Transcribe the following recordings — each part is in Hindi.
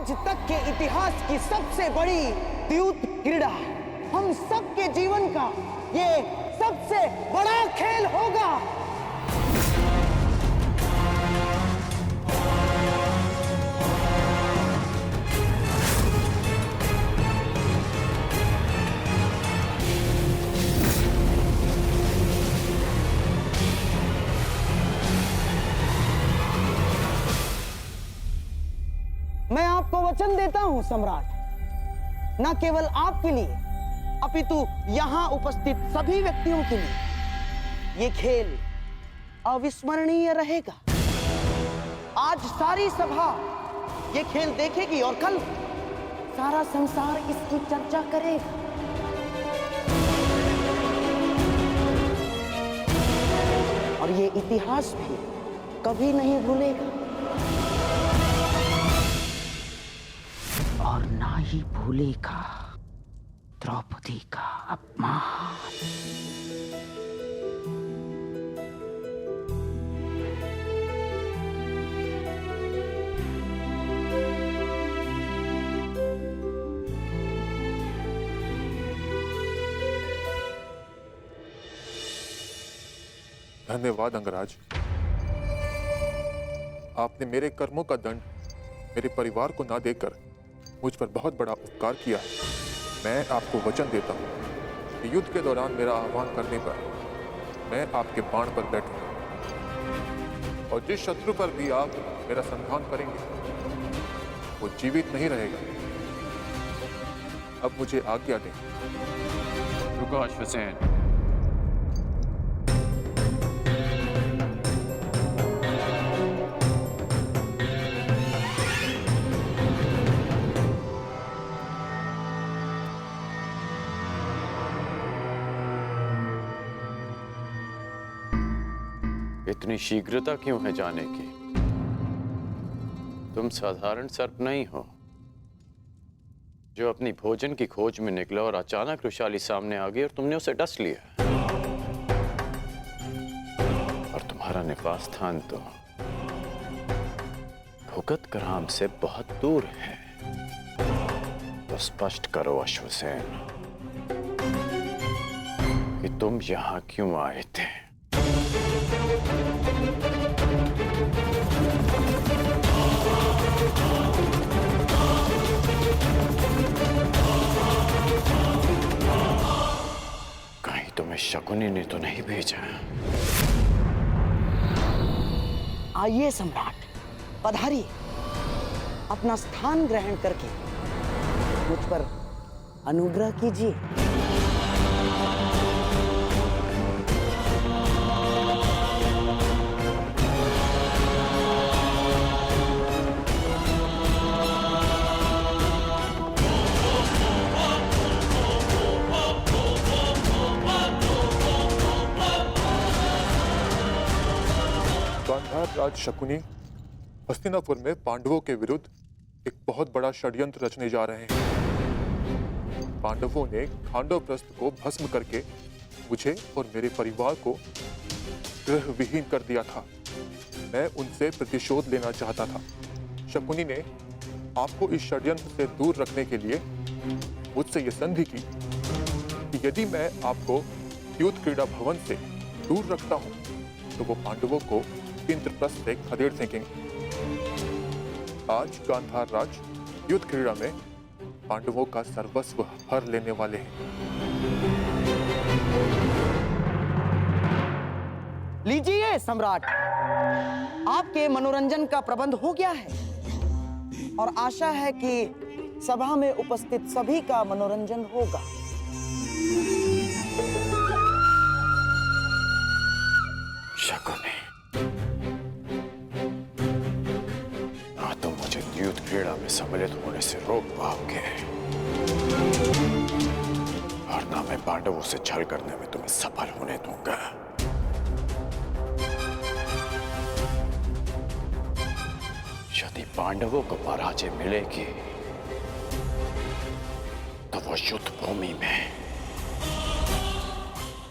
आज तक के इतिहास की सबसे बड़ी द्यूत क्रीड़ा, हम सबके जीवन का ये सबसे बड़ा खेल होगा। मैं आपको वचन देता हूं सम्राट, न केवल आपके लिए अपितु यहां उपस्थित सभी व्यक्तियों के लिए ये खेल अविस्मरणीय रहेगा। आज सारी सभा ये खेल देखेगी और कल सारा संसार इसकी चर्चा करेगा। और ये इतिहास भी कभी नहीं भूलेगा और ना ही भूलेगा द्रौपदी का अपमान। धन्यवाद अंगराज, आपने मेरे कर्मों का दंड मेरे परिवार को ना देकर मुझ पर बहुत बड़ा उपकार किया है। मैं आपको वचन देता हूँ कि युद्ध के दौरान मेरा आह्वान करने पर मैं आपके बाण पर बैठूंगा और जिस शत्रु पर भी आप मेरा संधान करेंगे वो जीवित नहीं रहेगा। अब मुझे आज्ञा दें। रुको अश्वसेन, इतनी शीघ्रता क्यों है जाने की? तुम साधारण सर्प नहीं हो जो अपनी भोजन की खोज में निकला और अचानक रुशाली सामने आ गई और तुमने उसे डस लिया। और तुम्हारा निवास स्थान तो भुगत ग्राम से बहुत दूर है। तो स्पष्ट करो अश्वसेन कि तुम यहां क्यों आए थे? कहीं तुम्हें शकुनी ने तो नहीं भेजा? आइए सम्राट, पधारिए, अपना स्थान ग्रहण करके मुझ पर अनुग्रह कीजिए। राज शकुनी हस्तिनापुर में पांडवों के विरुद्ध एक बहुत बड़ा षड्यंत्र रचने जा रहे हैं। पांडवों ने खांडवप्रस्थ को भस्म करके मुझे और मेरे परिवार को गृह विहीन कर दिया था। मैं उनसे प्रतिशोध लेना चाहता था। शकुनी ने आपको इस षड्यंत्र से दूर रखने के लिए मुझसे यह संधि की कि यदि मैं आपको युद्ध क्रीड़ा भवन से दूर रखता हूं तो वो पांडवों को इंद्रप्रस्थ से खदेड़ फेंकेंगे। आज गांधार राज युद्ध क्रीड़ा में पांडवों का सर्वस्व हर लेने वाले हैं। लीजिए सम्राट, आपके मनोरंजन का प्रबंध हो गया है और आशा है कि सभा में उपस्थित सभी का मनोरंजन होगा। शकुनी, ना तुम मुझे युद्ध क्रीड़ा में सम्मिलित होने से रोक पाओगे और ना मैं पांडवों से छल करने में तुम्हें सफल होने दूंगा। यदि पांडवों को पराजय मिलेगी तो वो युद्ध भूमि में,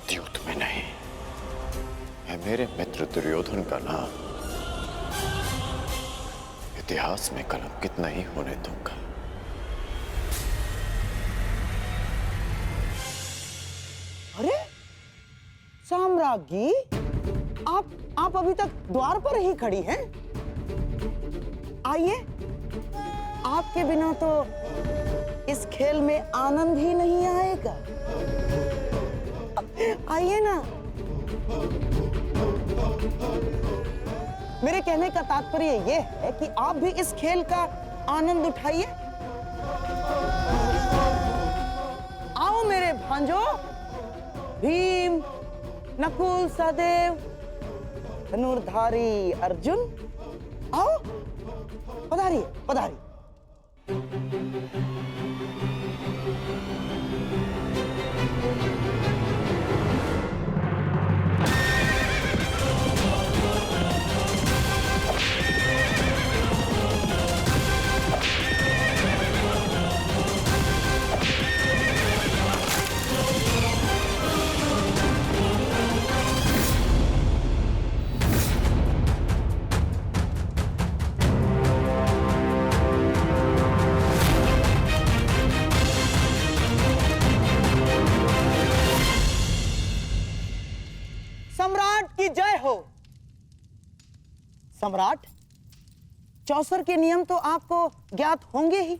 द्यूत में नहीं। है मेरे मित्र दुर्योधन का नाम इतिहास में कलंकित नहीं होने दूंगा। अरे साम्राज्ञी, आप अभी तक द्वार पर ही खड़ी हैं? आइए, आपके बिना तो इस खेल में आनंद ही नहीं आएगा। आइए ना। मेरे कहने का तात्पर्य यह है कि आप भी इस खेल का आनंद उठाइए। आओ मेरे भांजो, भीम, नकुल, सहदेव, धनुर्धारी अर्जुन, आओ, पधारिए, पधारिए। सम्राट की जय हो। सम्राट, चौसर के नियम तो आपको ज्ञात होंगे ही।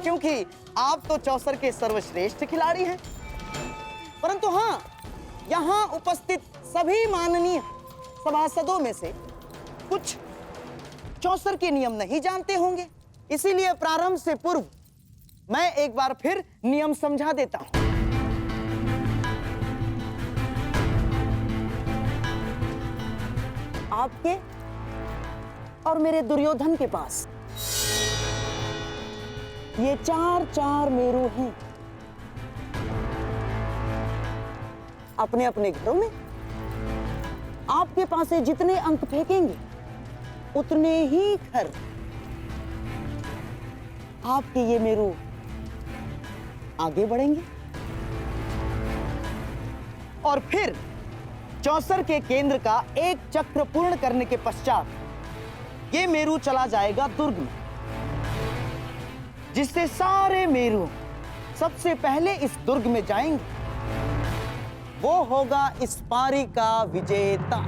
क्योंकि आप तो चौसर के सर्वश्रेष्ठ खिलाड़ी हैं। परंतु हां, यहां उपस्थित सभी माननीय सभासदों में से कुछ चौसर के नियम नहीं जानते होंगे। इसीलिए प्रारंभ से पूर्व मैं एक बार फिर नियम समझा देता हूं। आपके और मेरे दुर्योधन के पास ये चार मेरू हैं। अपने अपने घरों में आपके पास से जितने अंक फेंकेंगे उतने ही घर आपके ये मेरू आगे बढ़ेंगे। और फिर चौसर के केंद्र का एक चक्र पूर्ण करने के पश्चात ये मेरू चला जाएगा दुर्ग में, जिससे सारे मेरू सबसे पहले इस दुर्ग में जाएंगे। वो होगा इस पारी का विजेता।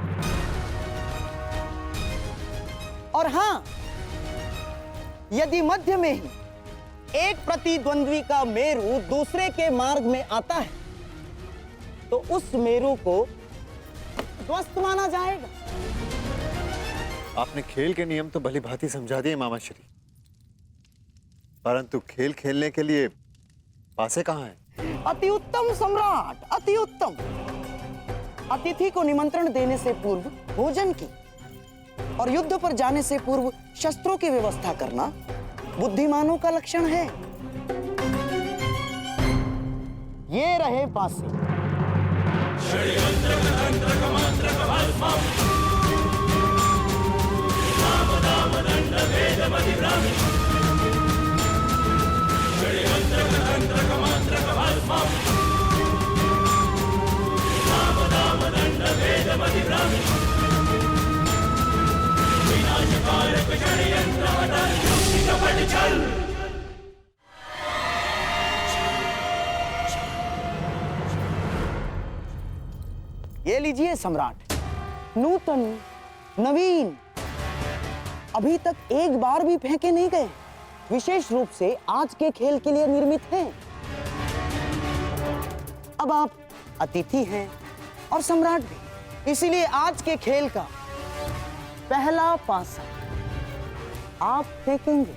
और हां, यदि मध्य में ही एक प्रतिद्वंद्वी का मेरू दूसरे के मार्ग में आता है तो उस मेरू को ध्वस्त माना जाएगा। आपने खेल के नियम तो भली भांति समझा दिए मामा श्री, परंतु खेल खेलने के लिए पासे कहाँ हैं? अति उत्तम सम्राट, अति उत्तम। अतिथि को निमंत्रण देने से पूर्व भोजन की और युद्ध पर जाने से पूर्व शस्त्रों की व्यवस्था करना बुद्धिमानों का लक्षण है। ये रहे पासे। ये लीजिए सम्राट, नूतन, नवीन, अभी तक एक बार भी फेंके नहीं गए, विशेष रूप से आज के खेल के लिए निर्मित हैं। अब आप अतिथि हैं और सम्राट भी, इसीलिए आज के खेल का पहला पासा आप फेंकेंगे।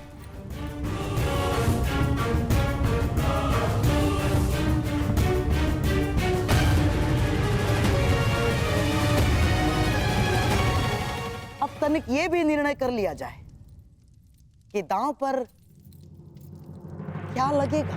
अब तनिक ये भी निर्णय कर लिया जाए कि दांव पर क्या लगेगा।